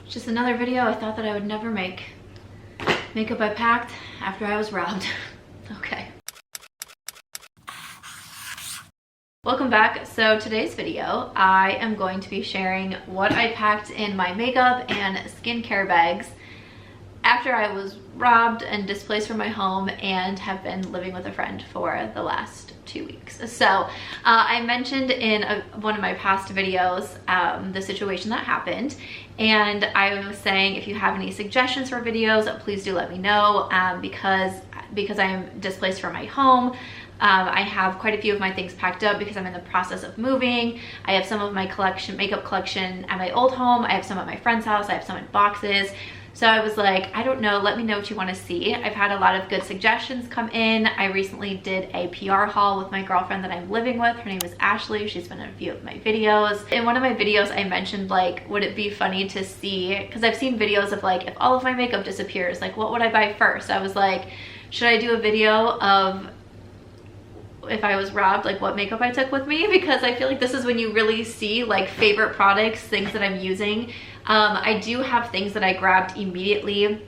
Just another video I thought that I would never make. Makeup I packed after I was robbed. Okay. Welcome back. So today's video, I am going to be sharing what I packed in my makeup and skincare bags after I was robbed and displaced from my home and have been living with a friend for the last 2 weeks. So I mentioned in one of my past videos the situation that happened, and I was saying if you have any suggestions for videos, please do let me know, because I am displaced from my home. I have quite a few of my things packed up because I'm in the process of moving. I have some of my makeup collection at my old home. I have some at my friend's house. I have some in boxes. So I was like, I don't know, let me know what you want to see. I've had a lot of good suggestions come in. I recently did a PR haul with my girlfriend that I'm living with. Her name is Ashley. She's been in a few of my videos. In one of my videos, I mentioned, like, would it be funny to see, because I've seen videos of like, if all of my makeup disappears, like what would I buy first? I was like, should I do a video of if I was robbed, like what makeup I took with me? Because I feel like this is when you really see like favorite products, things that I'm using. I do have things that I grabbed immediately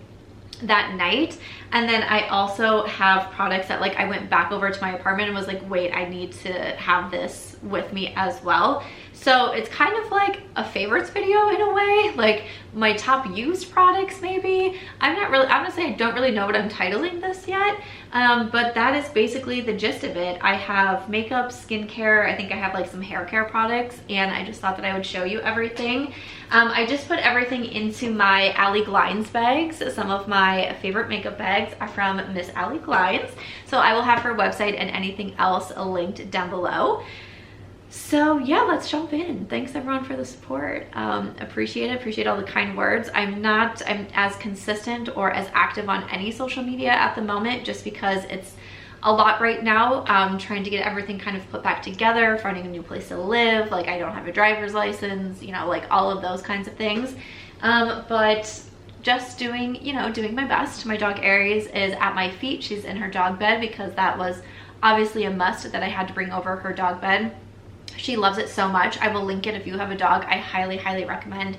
that night, and then I also have products that like I went back over to my apartment and was like, wait, I need to have this with me as well. So it's kind of like a favorites video in a way, like my top used products maybe. I'm gonna say I don't really know what I'm titling this yet, but that is basically the gist of it. I have makeup, skincare, I think I have like some hair care products, and I just thought that I would show you everything. I just put everything into my Allie Glines bags. Some of my favorite makeup bags are from Miss Allie Glines. So I will have her website and anything else linked down below. So yeah, let's jump in. Thanks everyone for the support. Appreciate it. Appreciate all the kind words. I'm as consistent or as active on any social media at the moment, just because it's a lot right now. Trying to get everything kind of put back together, finding a new place to live. Like I don't have a driver's license, you know, like all of those kinds of things. But just doing my best. My dog Aries is at my feet. She's in her dog bed because that was obviously a must that I had to bring over her dog bed. She loves it so much. I will link it if you have a dog. I highly, highly recommend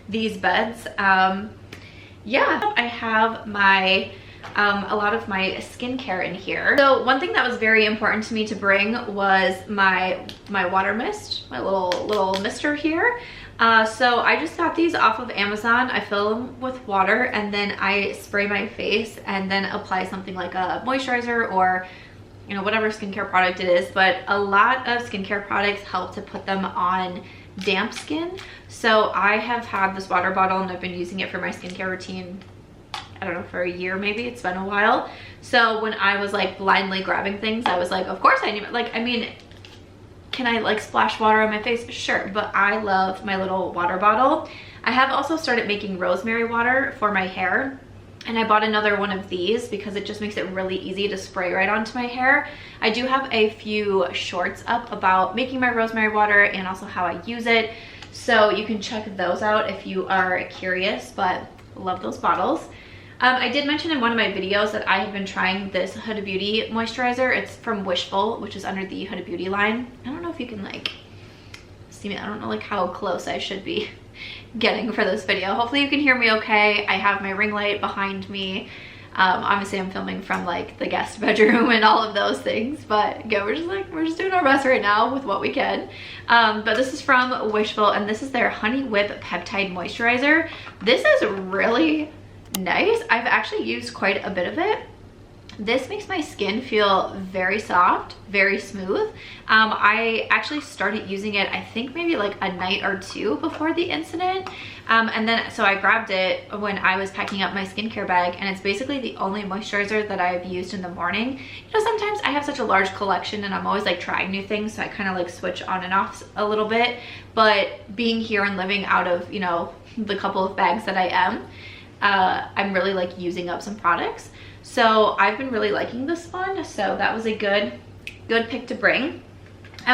these beds. Yeah, I have my a lot of my skincare in here. So one thing that was very important to me to bring was my water mist, my little mister here. So I just got these off of Amazon. I fill them with water and then I spray my face and then apply something like a moisturizer or, you know, whatever skincare product it is. But a lot of skincare products help to put them on damp skin. So I have had this water bottle and I've been using it for my skincare routine, I don't know, for a year maybe. It's been a while. So when I was like blindly grabbing things, I was like, of course I need it. Like, I mean, can I like splash water on my face? Sure, but I love my little water bottle. I have also started making rosemary water for my hair, and I bought another one of these because it just makes it really easy to spray right onto my hair. I do have a few shorts up about making my rosemary water and also how I use it, so you can check those out if you are curious, but love those bottles. I did mention in one of my videos that I have been trying this Huda Beauty moisturizer. It's from Wishful, which is under the Huda Beauty line. I don't know if you can like see me. I don't know like how close I should be getting for this video. Hopefully you can hear me okay. I have my ring light behind me. Obviously I'm filming from like the guest bedroom and all of those things, but yeah, we're just doing our best right now with what we can. But this is from Wishful, and this is their Honey Whip Peptide Moisturizer. This is really nice. I've actually used quite a bit of it. This makes my skin feel very soft, very smooth. I actually started using it, I think maybe like a night or two before the incident. And then, so I grabbed it when I was packing up my skincare bag, and it's basically the only moisturizer that I've used in the morning. You know, sometimes I have such a large collection and I'm always like trying new things, so I kind of like switch on and off a little bit. But being here and living out of, you know, the couple of bags that I am, I'm really like using up some products. So I've been really liking this one, so that was a good pick to bring.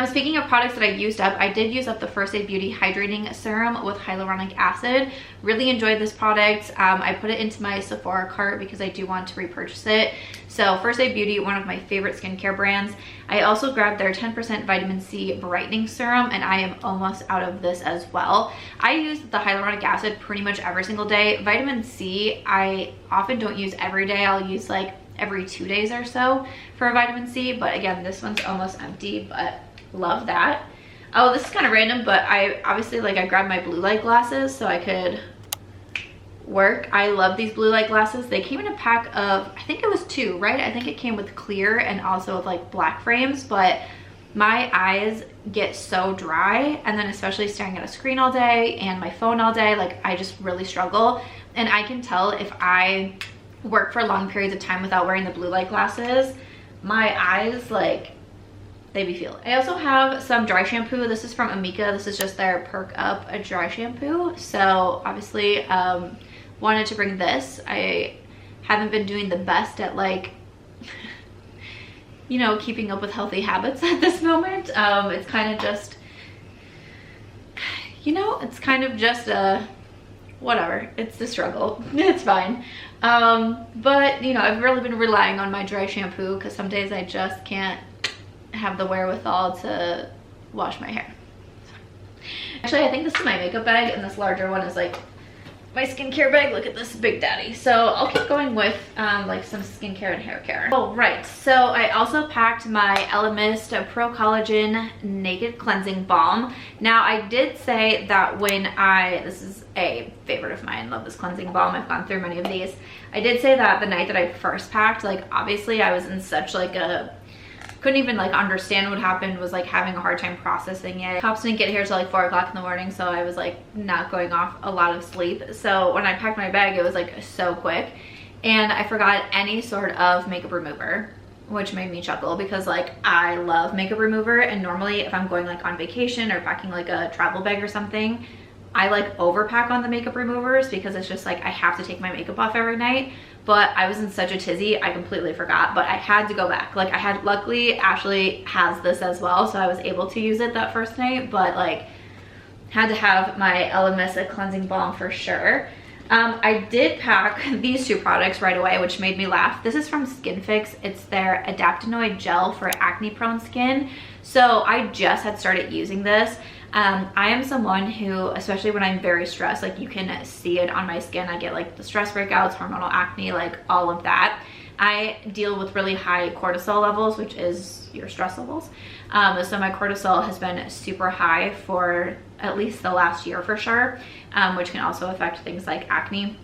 Speaking of products that I used up, I did use up the First Aid Beauty Hydrating Serum with Hyaluronic Acid. Really enjoyed this product. I put it into my Sephora cart because I do want to repurchase it. So First Aid Beauty, one of my favorite skincare brands. I also grabbed their 10% Vitamin C Brightening Serum, and I am almost out of this as well. I use the Hyaluronic Acid pretty much every single day. Vitamin C, I often don't use every day. I'll use like every 2 days or so for vitamin C, but again, this one's almost empty, but love that. Oh, this is kind of random, but I obviously I grabbed my blue light glasses so I could work. I love these blue light glasses. They came in a pack of, I think it was 2, right? I think it came with clear and also with like black frames, but my eyes get so dry, and then especially staring at a screen all day and my phone all day, like I just really struggle. And I can tell if I work for long periods of time without wearing the blue light glasses, my eyes they be feeling. I also have some dry shampoo. This is from Amika. This is just their Perk Up a dry shampoo. So obviously wanted to bring this. I haven't been doing the best at you know, keeping up with healthy habits at this moment. It's kind of just, you know, it's kind of just a whatever, it's the struggle. It's fine. But you know, I've really been relying on my dry shampoo because some days I just can't have the wherewithal to wash my hair. Actually, I think this is my makeup bag, and this larger one is like my skincare bag. Look at this big daddy. So I'll keep going with like some skincare and hair care. Oh, right. So I also packed my Elemist Pro Collagen Naked Cleansing Balm. Now I did say that when this is a favorite of mine, love this cleansing balm. I've gone through many of these. I did say that the night that I first packed, obviously I was in such couldn't even understand what happened, was having a hard time processing it. Cops didn't get here till 4 o'clock in the morning, so I was not going off a lot of sleep. So when I packed my bag, it was so quick, and I forgot any sort of makeup remover, which made me chuckle because I love makeup remover, and normally if I'm going on vacation or packing a travel bag or something, I overpack on the makeup removers because it's just I have to take my makeup off every night. But I was in such a tizzy, I completely forgot, but I had to go back. Luckily Ashley has this as well, so I was able to use it that first night, but had to have my Elemist cleansing balm for sure. I did pack these 2 products right away, which made me laugh. This is from Skin Fix. It's their Adaptonoid Gel for acne prone skin. So I just had started using this. I am someone who, especially when I'm very stressed, you can see it on my skin. I get the stress breakouts, hormonal acne, all of that. I deal with really high cortisol levels, which is your stress levels. So my cortisol has been super high for at least the last year for sure, which can also affect things like acne.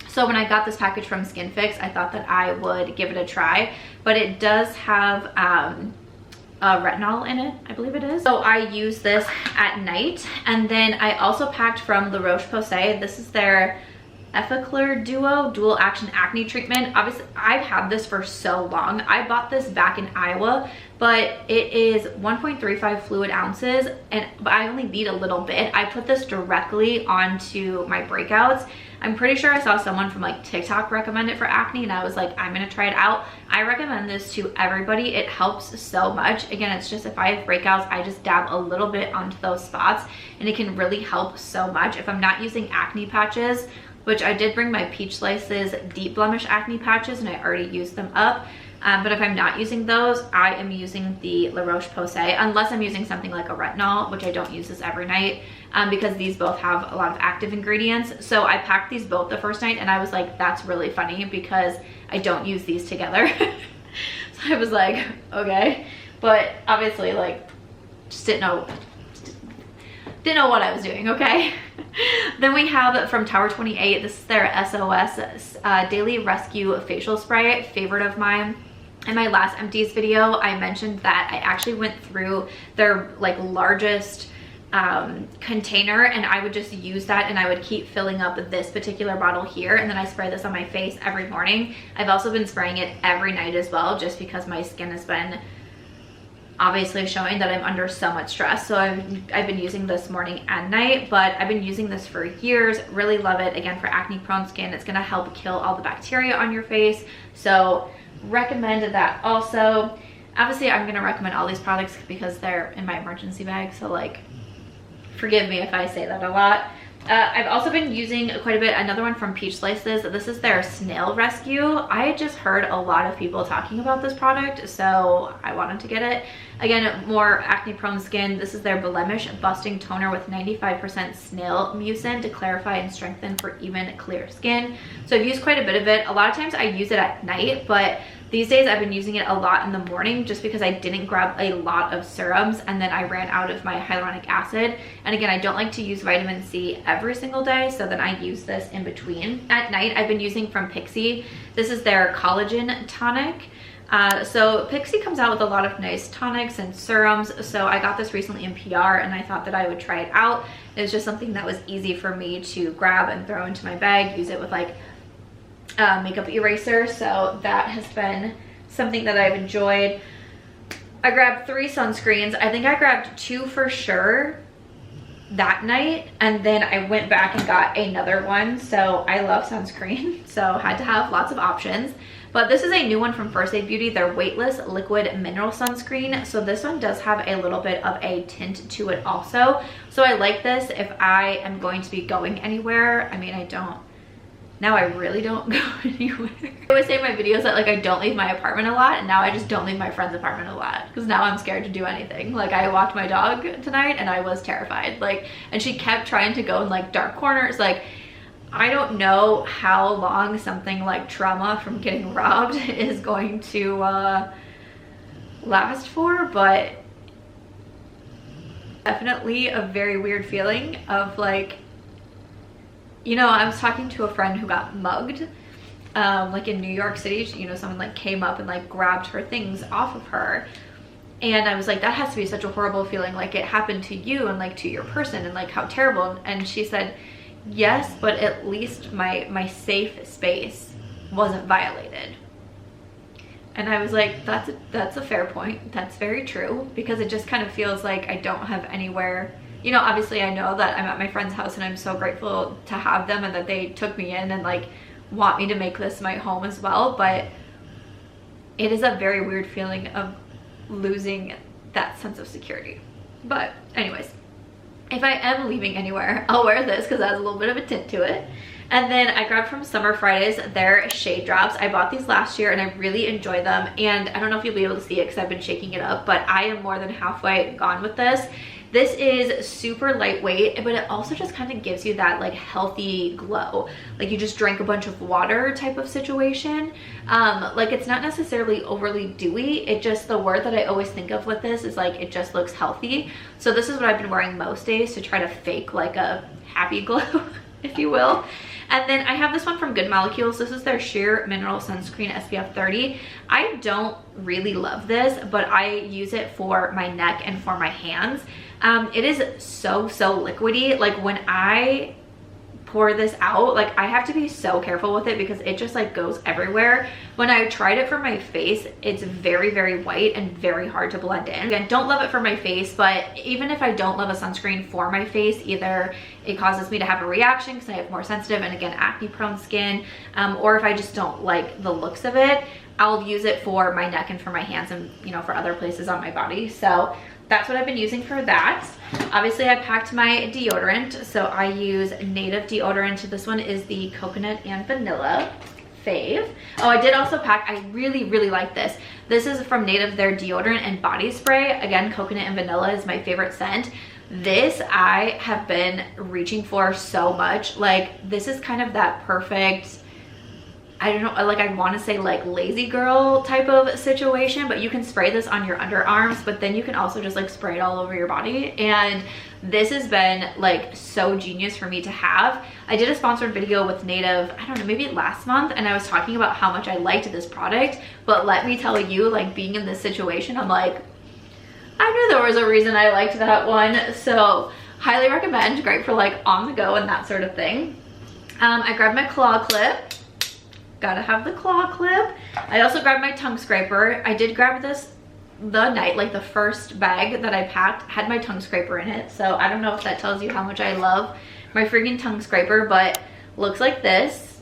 So when I got this package from Skin Fix, I thought that I would give it a try, but it does have retinol in it, I believe it is. So I use this at night. And then I also packed from La Roche-Posay. This is their Effaclar Duo Dual Action Acne Treatment. Obviously, I've had this for so long. I bought this back in Iowa, but it is 1.35 fluid ounces, but I only need a little bit. I put this directly onto my breakouts. I'm pretty sure I saw someone from TikTok recommend it for acne, and I was I'm gonna try it out. I recommend this to everybody. It helps so much. Again, it's just if I have breakouts, I just dab a little bit onto those spots, and it can really help so much. If I'm not using acne patches, which I did bring my Peach Slices Deep Blemish Acne Patches, and I already used them up. But if I'm not using those, I am using the La Roche-Posay, unless I'm using something like a retinol, which I don't use this every night, because these both have a lot of active ingredients. So I packed these both the first night, and I was that's really funny because I don't use these together. So I was okay. But obviously, just didn't know what I was doing, okay? Then we have from Tower 28, this is their SOS Daily Rescue Facial Spray, favorite of mine. In my last empties video, I mentioned that I actually went through their largest container, and I would just use that, and I would keep filling up this particular bottle here, and then I spray this on my face every morning. I've also been spraying it every night as well, just because my skin has been obviously showing that I'm under so much stress. So I've been using this morning and night, but I've been using this for years. Really love it. Again, for acne prone skin, it's gonna help kill all the bacteria on your face. So recommend that also. Obviously, I'm gonna recommend all these products because they're in my emergency bag, so like, forgive me if I say that a lot. I've also been using quite a bit, another one from Peach Slices. This is their Snail Rescue. I had just heard a lot of people talking about this product, so I wanted to get it. Again, more acne prone skin. This is their Blemish Busting Toner with 95% snail mucin to clarify and strengthen for even clear skin. So I've used quite a bit of it. A lot of times I use it at night, but these days I've been using it a lot in the morning just because I didn't grab a lot of serums and then I ran out of my hyaluronic acid. And again, I don't like to use vitamin C every single day, so then I use this in between. At night, I've been using from Pixi. This is their collagen tonic. So Pixi comes out with a lot of nice tonics and serums. So I got this recently in PR and I thought that I would try it out. It was just something that was easy for me to grab and throw into my bag, use it with like makeup eraser. So that has been something that I've enjoyed. I grabbed 3 sunscreens. I think I grabbed 2 for sure that night, and then I went back and got another one. So I love sunscreen, so had to have lots of options. But this is a new one from First Aid Beauty, their weightless liquid mineral sunscreen. So this one does have a little bit of a tint to it also. So I like this if I am going to be going anywhere. I mean, now I really don't go anywhere. I always say in my videos that like I don't leave my apartment a lot, and now I just don't leave my friend's apartment a lot because now I'm scared to do anything. Like I walked my dog tonight and I was terrified. Like, and she kept trying to go in like dark corners. Like, I don't know how long something like trauma from getting robbed is going to last for, but definitely a very weird feeling of like, you know, I was talking to a friend who got mugged, like in New York City. You know, someone like came up and like grabbed her things off of her. And I was like, that has to be such a horrible feeling. Like it happened to you and like to your person, and like how terrible. And she said, yes, but at least my safe space wasn't violated. And I was like, that's a fair point. That's very true, because it just kind of feels like I don't have anywhere. You know, obviously I know that I'm at my friend's house and I'm so grateful to have them and that they took me in and like want me to make this my home as well. But it is a very weird feeling of losing that sense of security. But anyways, if I am leaving anywhere, I'll wear this because it has a little bit of a tint to it. And then I grabbed from Summer Fridays their shade drops. I bought these last year and I really enjoy them. And I don't know if you'll be able to see it because I've been shaking it up, but I am more than halfway gone with this. This is super lightweight, but it also just kind of gives you that like healthy glow. Like you just drank a bunch of water type of situation. Like it's not necessarily overly dewy. It just, the word that I always think of with this is like, it just looks healthy. So this is what I've been wearing most days to try to fake like a happy glow, if you will. And then I have this one from Good Molecules. This is their Sheer Mineral Sunscreen SPF 30. I don't really love this, but I use it for my neck and for my hands. It is so liquidy. Like when I pour this out, like I have to be so careful with it because it just like goes everywhere. When I tried it for my face, it's very white and very hard to blend in. Again, don't love it for my face, but even if I don't love a sunscreen for my face, either it causes me to have a reaction because I have more sensitive and again acne prone skin, or if I just don't like the looks of it, I'll use it for my neck and for my hands and, you know, for other places on my body. So that's what I've been using for that. Obviously I packed my deodorant, so I use Native deodorant. This one is the coconut and vanilla fave. Oh, I did also pack, I really like this. This is from Native, their deodorant and body spray. Again, coconut and vanilla is my favorite scent. This I have been reaching for so much. Like this is kind of that perfect, I don't know, like I want to say like lazy girl type of situation, but you can spray this on your underarms, but then you can also just like spray it all over your body. And this has been like so genius for me to have. I did a sponsored video with Native, I don't know, maybe last month, and I was talking about how much I liked this product, but let me tell you, like being in this situation, I'm like, I knew there was a reason I liked that one. So highly recommend, great for like on the go and that sort of thing. I grabbed my claw clip. Gotta have the claw clip. I also grabbed my tongue scraper. I did grab this the night, like the first bag that I packed had my tongue scraper in it. So I don't know if that tells you how much I love my freaking tongue scraper, but looks like this.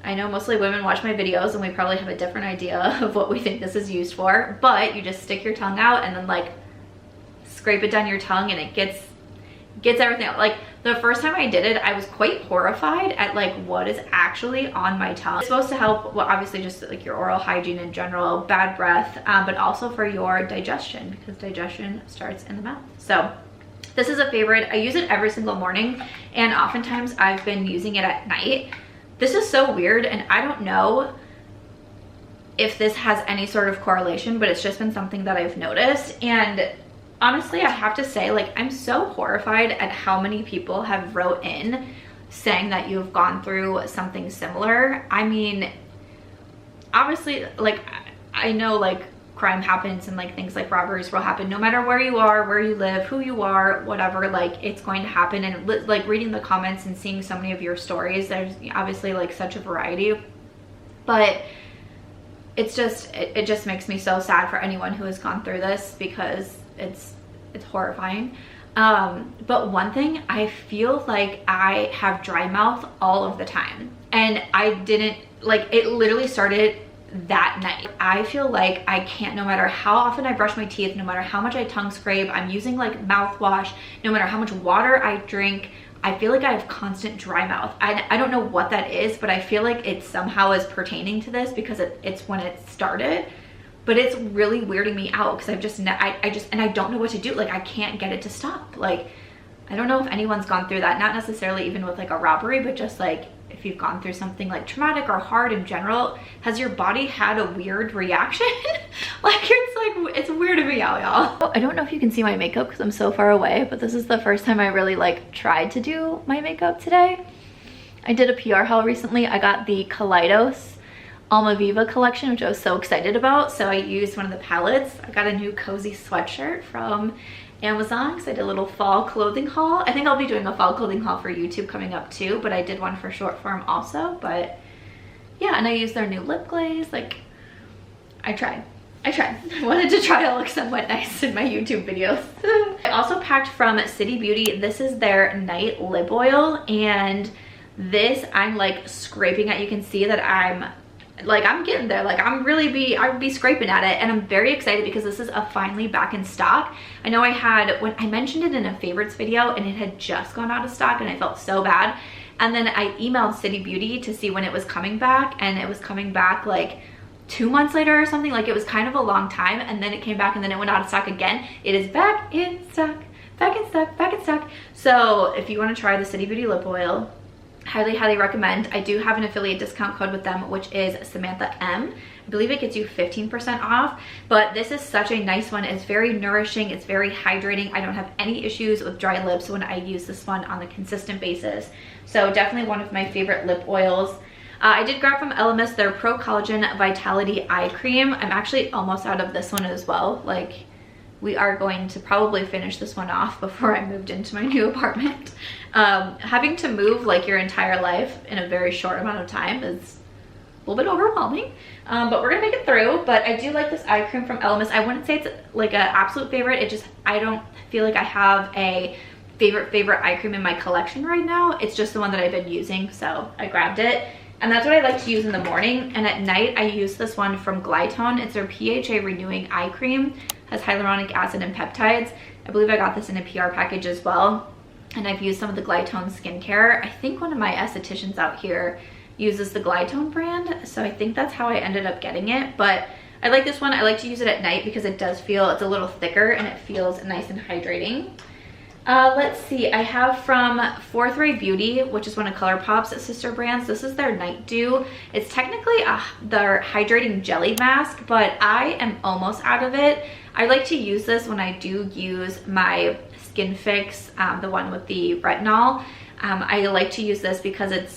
I know mostly women watch my videos and we probably have a different idea of what we think this is used for, but you just stick your tongue out and then like scrape it down your tongue and it gets everything out. Like the first time I did it, I was quite horrified at like what is actually on my tongue. It's supposed to help, well, obviously just like your oral hygiene in general, bad breath, but also for your digestion, because digestion starts in the mouth. So this is a favorite. I use it every single morning, and oftentimes I've been using it at night. This is so weird, and I don't know if this has any sort of correlation, but it's just been something that I've noticed. And honestly, I have to say, like, I'm so horrified at how many people have wrote in saying that you've gone through something similar. I mean, obviously, like, I know like crime happens and like things like robberies will happen no matter where you are, where you live, who you are, whatever, like it's going to happen. And like reading the comments and seeing so many of your stories, there's obviously like such a variety, but it's just, it just makes me so sad for anyone who has gone through this, because it's horrifying. But one thing, I feel like I have dry mouth all of the time, and I didn't, like, it literally started that night. I feel like I can't, no matter how often I brush my teeth, no matter how much I tongue scrape, I'm using like mouthwash, no matter how much water I drink, I feel like I have constant dry mouth. I don't know what that is, but I feel like it somehow is pertaining to this because it's when it started. But it's really weirding me out because I don't know what to do. Like, I can't get it to stop. Like, I don't know if anyone's gone through that, not necessarily even with like a robbery, but just like if you've gone through something like traumatic or hard in general. Has your body had a weird reaction? Like, it's weirding me out, y'all. I don't know if you can see my makeup because I'm so far away, but this is the first time I really like tried to do my makeup today. I did a PR haul recently. I got the Kaleidos Alma Viva collection, which I was so excited about. So I used one of the palettes. I got a new cozy sweatshirt from Amazon because I did a little fall clothing haul. I think I'll be doing a fall clothing haul for YouTube coming up too, but I did one for short form also. But yeah, and I used their new lip glaze. Like, I tried. I wanted to try to look somewhat nice in my YouTube videos. I also packed from City Beauty. This is their night lip oil, and this I'm like scraping at. You can see that I'm getting there. Like, I would be scraping at it, and I'm very excited because this is finally back in stock. I know when I mentioned it in a favorites video and it had just gone out of stock, and I felt so bad. And then I emailed City Beauty to see when it was coming back, and it was coming back like 2 months later or something. Like, it was kind of a long time, and then it came back and then it went out of stock again. It is back in stock, back in stock, back in stock. So if you want to try the City Beauty lip oil, highly recommend. I do have an affiliate discount code with them, which is Samantha M. I believe it gets you 15% off, but this is such a nice one. It's very nourishing, it's very hydrating. I don't have any issues with dry lips when I use this one on a consistent basis. So definitely one of my favorite lip oils. I did grab from Elemis their Pro Collagen Vitality Eye Cream. I'm actually almost out of this one as well. Like, we are going to probably finish this one off before I moved into my new apartment. Having to move like your entire life in a very short amount of time is a little bit overwhelming, but we're gonna make it through. But I do like this eye cream from Elemis. I wouldn't say it's like an absolute favorite. I don't feel like I have a favorite eye cream in my collection right now. It's just the one that I've been using, so I grabbed it. And that's what I like to use in the morning. And at night, I use this one from Glytone. It's their PHA Renewing Eye Cream. Has hyaluronic acid and peptides. I believe I got this in a PR package as well. And I've used some of the Glytone skincare. I think one of my estheticians out here uses the Glytone brand, so I think that's how I ended up getting it. But I like this one. I like to use it at night because it does feel, it's a little thicker and it feels nice and hydrating. Let's see, I have from Fourth Ray Beauty, which is one of ColourPop's sister brands. This is their Night Dew. It's technically their hydrating jelly mask, but I am almost out of it. I like to use this when I do use my Skin Fix, the one with the retinol. I like to use this because it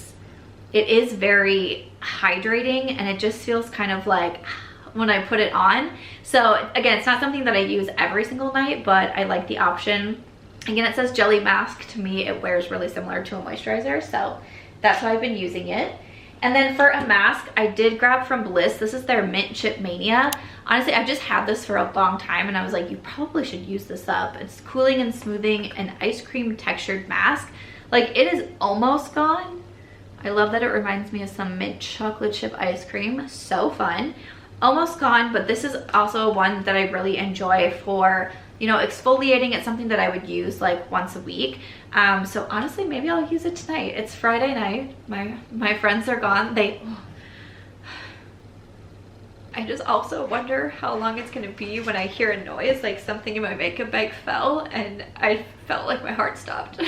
is very hydrating, and it just feels kind of like when I put it on. So again, it's not something that I use every single night, but I like the option. Again, it says jelly mask. To me, it wears really similar to a moisturizer, so that's how I've been using it. And then for a mask, I did grab from Bliss. This is their Mint Chip Mania. Honestly, I've just had this for a long time, and I was like, you probably should use this up. It's cooling and smoothing, an ice cream textured mask. Like, it is almost gone. I love that it reminds me of some mint chocolate chip ice cream. So fun. Almost gone, but this is also one that I really enjoy for, you know, exfoliating. It's something that I would use like once a week. So honestly, maybe I'll use it tonight. It's Friday night. My friends are gone. I just also wonder how long it's gonna be when I hear a noise, like something in my makeup bag fell, and I felt like my heart stopped.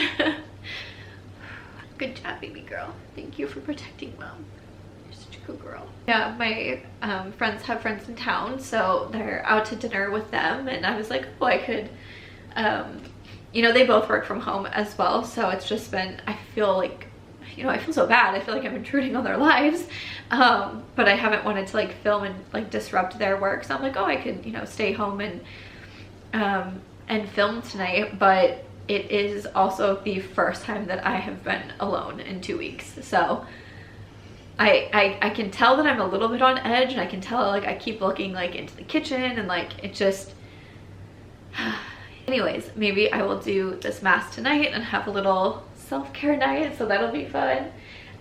Good job, baby girl. Thank you for protecting mom. You're such a good girl. Yeah, my friends have friends in town, so they're out to dinner with them, and I was like, oh, I could, you know, they both work from home as well, so it's just been, I feel like, you know, I feel so bad. I feel like I'm intruding on their lives, but I haven't wanted to like film and like disrupt their work, so I'm like, oh, I could, you know, stay home and film tonight. But it is also the first time that I have been alone in 2 weeks, so I can tell that I'm a little bit on edge, and I can tell like I keep looking like into the kitchen, and like it just anyways, maybe I will do this mask tonight and have a little self-care night, so that'll be fun.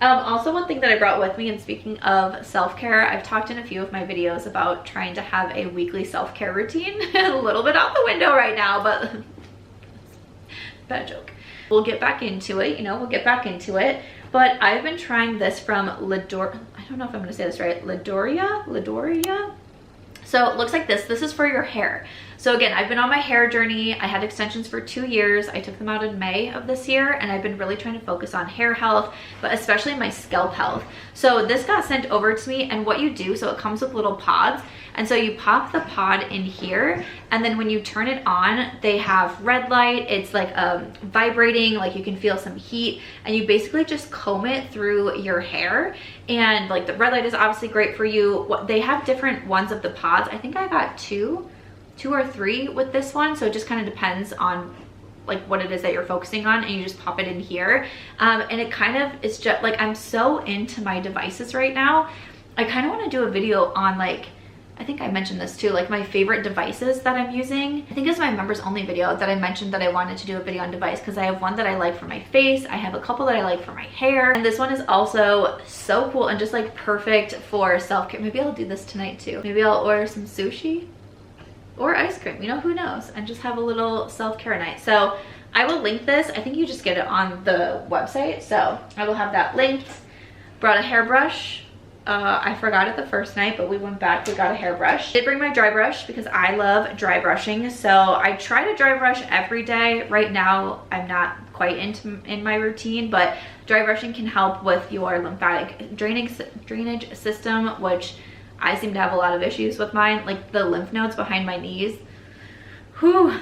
Also, one thing that I brought with me, and speaking of self-care, I've talked in a few of my videos about trying to have a weekly self-care routine. A little bit out the window right now, but bad joke. We'll get back into it, you know, we'll get back into it. But I've been trying this from I don't know if I'm gonna say this right, Lidoria. So it looks like this. This is for your hair. So again, I've been on my hair journey. I had extensions for 2 years. I took them out in May of this year, and I've been really trying to focus on hair health, but especially my scalp health. So this got sent over to me, and what you do, so it comes with little pods, and so you pop the pod in here, and then when you turn it on, they have red light. It's like vibrating, like you can feel some heat, and you basically just comb it through your hair. And like the red light is obviously great for you. They have different ones of the pods. I think I got two or three with this one, so it just kind of depends on like what it is that you're focusing on, and you just pop it in here. And it kind of is just like, I'm so into my devices right now. I kind of want to do a video on, like, I think I mentioned this too, like my favorite devices that I'm using. I think it's my members only video that I mentioned that I wanted to do a video on device, because I have one that I like for my face, I have a couple that I like for my hair, and this one is also so cool and just like perfect for self-care. Maybe I'll do this tonight too. Maybe I'll order some sushi or ice cream, you know, who knows, and just have a little self-care night. So I will link this. I think you just get it on the website, so I will have that linked. Brought a hairbrush. I forgot it the first night, but we went back, we got a hairbrush. Did bring my dry brush because I love dry brushing, so I try to dry brush every day. Right now I'm not quite in my routine, but dry brushing can help with your lymphatic drainage system, which I seem to have a lot of issues with mine. Like the lymph nodes behind my knees, whew,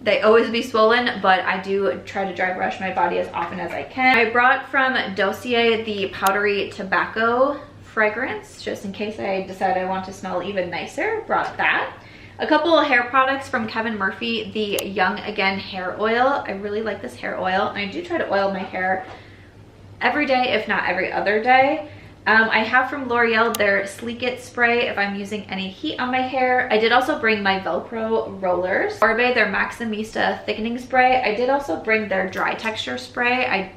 they always be swollen, but I do try to dry brush my body as often as I can. I brought from Dossier the powdery tobacco fragrance, just in case I decide I want to smell even nicer. Brought that. A couple of hair products from Kevin Murphy, the Young Again hair oil. I really like this hair oil. I do try to oil my hair every day, if not every other day. I have from L'Oreal their Sleek It spray if I'm using any heat on my hair. I did also bring my Velcro rollers. Orbe, their Maximista thickening spray. I did also bring their dry texture spray.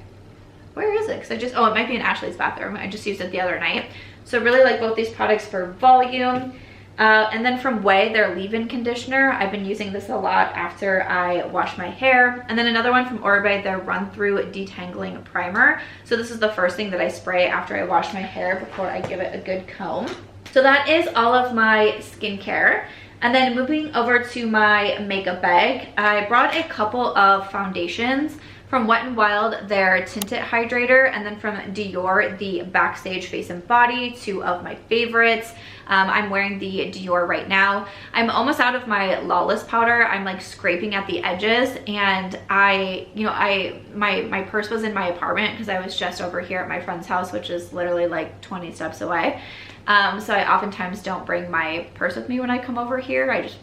Where is it? Because oh, it might be in Ashley's bathroom. I just used it the other night. So I really like both these products for volume. And then from Way, their leave-in conditioner. I've been using this a lot after I wash my hair. And then another one from Orbe, their run-through detangling primer. So this is the first thing that I spray after I wash my hair before I give it a good comb. So that is all of my skincare. And then moving over to my makeup bag, I brought a couple of foundations. From Wet n Wild, their Tint It Hydrator, and then from Dior, the Backstage Face and Body, two of my favorites. I'm wearing the Dior right now. I'm almost out of my Lawless powder. I'm like scraping at the edges, and my purse was in my apartment because I was just over here at my friend's house, which is literally like 20 steps away. So I oftentimes don't bring my purse with me when I come over here. I just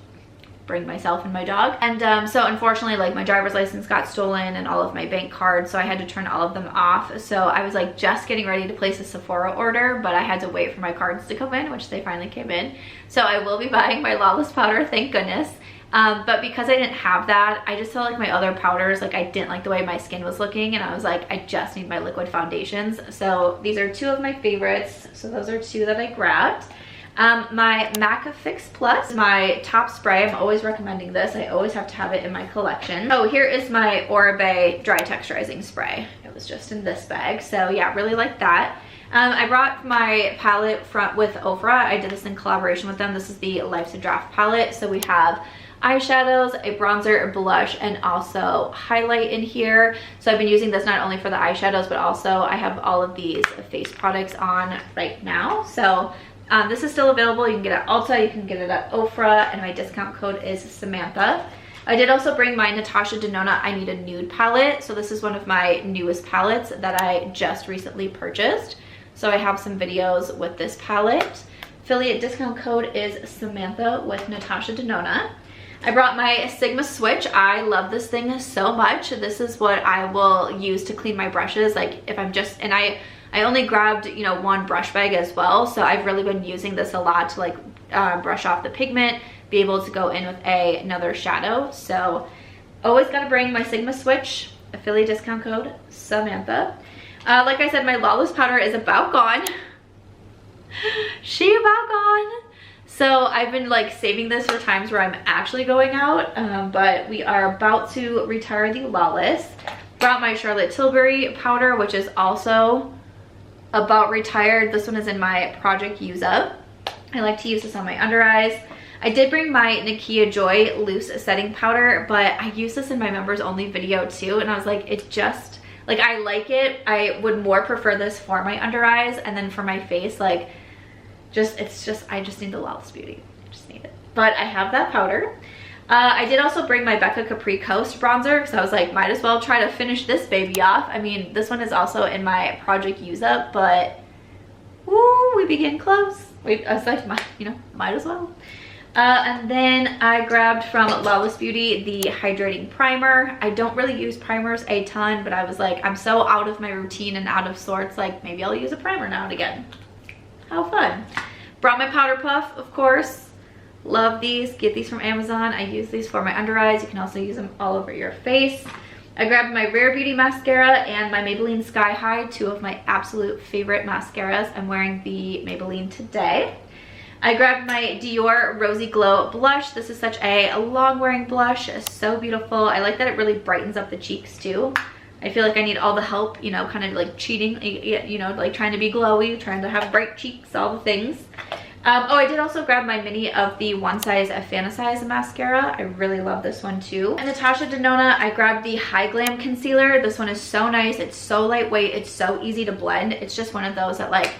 bring myself and my dog. And so unfortunately, like my driver's license got stolen and all of my bank cards, so I had to turn all of them off. So I was like just getting ready to place a Sephora order, but I had to wait for my cards to come in, which they finally came in. So I will be buying my Lawless powder, thank goodness. But because I didn't have that, I just felt like my other powders, like I didn't like the way my skin was looking, and I was like, I just need my liquid foundations. So these are two of my favorites. So those are two that I grabbed. My MAC Fix Plus, my top spray. I'm always recommending this. I always have to have it in my collection. Oh, here is my Oribe Dry Texturizing Spray. It was just in this bag. So yeah, really like that. I brought my palette with Ofra. I did this in collaboration with them. This is the Life's a Draft palette. So we have eyeshadows, a bronzer, a blush, and also highlight in here. So I've been using this not only for the eyeshadows, but also I have all of these face products on right now. So this is still available. You can get it at Ulta, you can get it at Ofra, and my discount code is Samantha. I did also bring my Natasha Denona I Need a Nude palette. So this is one of my newest palettes that I just recently purchased. So I have some videos with this palette. Affiliate discount code is Samantha with Natasha Denona. I brought my Sigma Switch. I love this thing so much. This is what I will use to clean my brushes. Like if I'm just, and I only grabbed, you know, one brush bag as well. So I've really been using this a lot to like brush off the pigment, be able to go in with another shadow. So always got to bring my Sigma Switch. Affiliate discount code Samantha. Like I said, my Lawless powder is about gone. She about gone. So I've been like saving this for times where I'm actually going out, but we are about to retire the Lawless. Brought my Charlotte Tilbury powder, which is also about retired. This one is in my Project Use Up. I like to use this on my under eyes. I did bring my Nakia Joy loose setting powder, but I use this in my members only video too, and I was like, it just, like, I like it. I would more prefer this for my under eyes, and then for my face, like, I just need the Lawless Beauty. I just need it. But I have that powder. I did also bring my Becca Capri Coast bronzer because I was like, might as well try to finish this baby off. I mean, this one is also in my Project Use Up, but woo, we be getting close. I was like, might as well. And then I grabbed from Lawless Beauty the hydrating primer. I don't really use primers a ton, but I was like, I'm so out of my routine and out of sorts, like maybe I'll use a primer now and again. How fun. Brought my powder puff, of course. Love these. Get these from Amazon. I use these for my under eyes. You can also use them all over your face. I grabbed my Rare Beauty mascara and my Maybelline Sky High, two of my absolute favorite mascaras. I'm wearing the Maybelline today. I grabbed my Dior Rosy Glow blush. This is such a long wearing blush. It's so beautiful. I like that it really brightens up the cheeks too. I feel like I need all the help, you know, kind of like cheating, you know, like trying to be glowy, trying to have bright cheeks, all the things. Oh, I did also grab my mini of the One Size Fantasize mascara. I really love this one too. And Natasha Denona, I grabbed the High Glam Concealer. This one is so nice. It's so lightweight. It's so easy to blend. It's just one of those that like,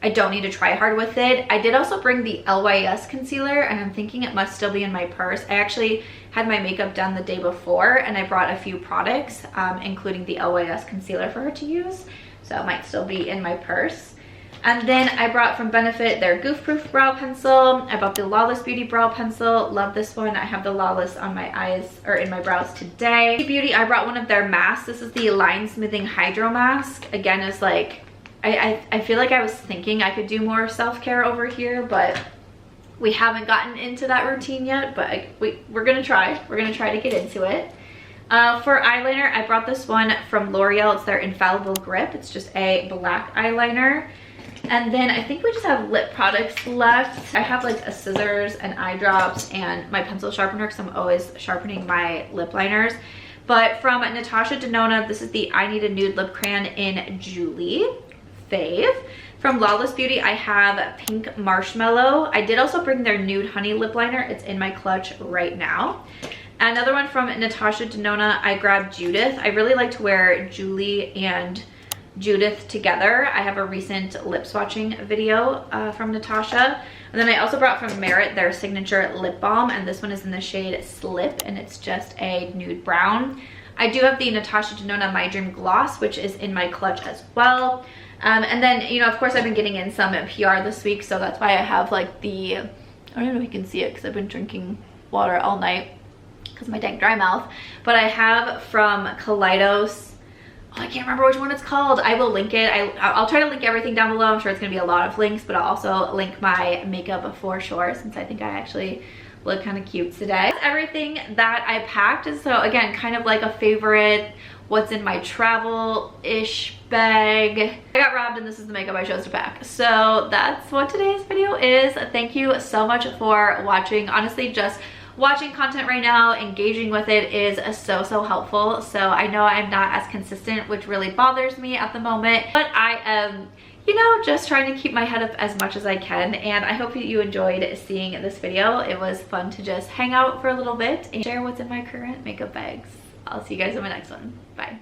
I don't need to try hard with it. I did also bring the LYS concealer, and I'm thinking it must still be in my purse. I actually had my makeup done the day before, and I brought a few products, including the LYS concealer for her to use. So it might still be in my purse. And then I brought from Benefit their Goof Proof Brow Pencil. I bought the Lawless Beauty Brow Pencil. Love this one. I have the Lawless on my eyes, or in my brows today. Beauty, I brought one of their masks. This is the Line Smoothing Hydro Mask. Again, it's like, I feel like I was thinking I could do more self-care over here, but we haven't gotten into that routine yet, but we're gonna try. We're gonna try to get into it. For eyeliner, I brought this one from L'Oreal. It's their Infallible Grip. It's just a black eyeliner. And then I think we just have lip products left. I have like a scissors and eye drops and my pencil sharpener because I'm always sharpening my lip liners. But from Natasha Denona, this is the I Need a Nude Lip Crayon in Julie Fave. From Lawless Beauty, I have Pink Marshmallow. I did also bring their Nude Honey Lip Liner. It's in my clutch right now. Another one from Natasha Denona, I grabbed Judith. I really like to wear Julie and Judith together. I have a recent lip swatching video from Natasha. And then I also brought from Merit their signature lip balm, and this one is in the shade Slip, and it's just a nude brown. I do have the Natasha Denona My Dream Gloss, which is in my clutch as well. And then, you know, of course I've been getting in some PR this week, so that's why I have like the, I don't even know if you can see it because I've been drinking water all night because of my dang dry mouth. But I have from Kaleidos, oh, I can't remember which one it's called. I will link it. I'll try to link everything down below. I'm sure it's gonna be a lot of links, but I'll also link my makeup for sure, since I think I actually look kind of cute today. That's everything that I packed. So again, kind of like a favorite what's in my travel-ish bag. I got robbed and this is the makeup I chose to pack. So that's what today's video is. Thank you so much for watching. Honestly, just watching content right now, engaging with it is so helpful. So I know I'm not as consistent, which really bothers me at the moment, but I am, you know, just trying to keep my head up as much as I can. And I hope you enjoyed seeing this video. It was fun to just hang out for a little bit and share what's in my current makeup bags. I'll see you guys in my next one. Bye.